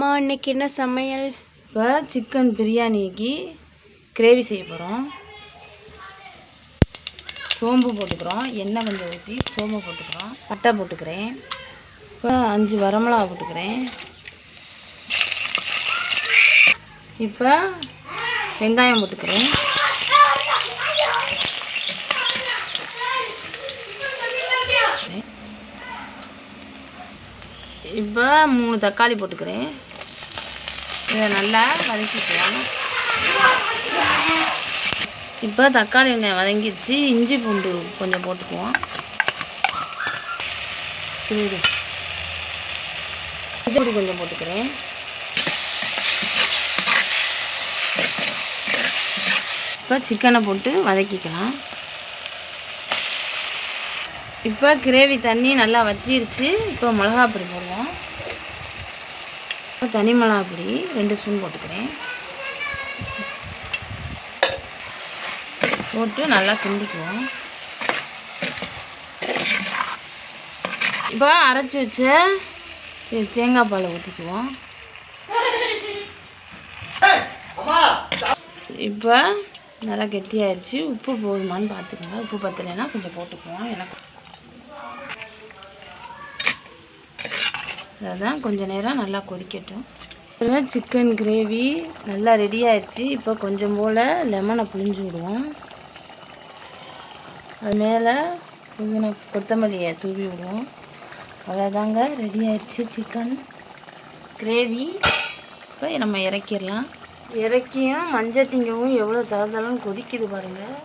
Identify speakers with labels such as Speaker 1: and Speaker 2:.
Speaker 1: அம்மா இன்னைக்கு என்ன சமையல்?
Speaker 2: இப்போ சிக்கன் பிரியாணிக்கு கிரேவி செய்ய போகிறோம். சோம்பு போட்டுக்கிறோம், எண்ணெய் கொஞ்சம் ஊற்றி சோம்பு போட்டுக்கிறோம், பட்டை போட்டுக்கிறேன். இப்போ 5 வரமிளகா போட்டுக்கிறேன். இப்போ வெங்காயம் போட்டுக்கிறேன். இப்போ 3 தக்காளி போட்டுக்கிறேன். இதை நல்லா வதக்கிக்கலாம். இப்போ தக்காளி வெங்காயம் வதங்கிடுச்சு. இஞ்சி பூண்டு கொஞ்சம் போட்டுக்குவோம். இஞ்சி பூண்டு கொஞ்சம் போட்டுக்கிறேன். இப்போ சிக்கனை போட்டு வதக்கிக்கலாம். இப்போ கிரேவி தண்ணி நல்லா வற்றிருச்சு. இப்போ மிளகாப்பொடி போடுவோம். இப்போ தனி மிளகாப்பொடி 2 ஸ்பூன் போட்டுக்கிறேன். போட்டு நல்லா கிண்டிக்குவோம். இப்போ அரைச்சி வச்ச தேங்காய் பாலை ஊற்றிக்குவோம். இப்போ நல்லா கெட்டியாகிடுச்சு. உப்பு போதுமான்னு பார்த்துக்கோங்க. உப்பு பத்தலைன்னா கொஞ்சம் போட்டுக்குவோம். எனக்கு அதான் கொஞ்சம் நேரம் நல்லா கொதிக்கட்டும். சிக்கன் கிரேவி நல்லா ரெடி ஆயிடுச்சு. இப்போ கொஞ்சம் போல் லெமனை புழிஞ்சு விடுவோம். அது மேலே கொஞ்சம் கொத்தமல்லியை தூவி விடுவோம். அவ்வளோதாங்க, ரெடி ஆயிடுச்சு சிக்கன் கிரேவி. இப்போ நம்ம இறக்கிடலாம். இறக்கியும் மஞ்சள் டிங்கவும் எவ்வளோ தளதளன்னு கொதிக்குது பாருங்கள்.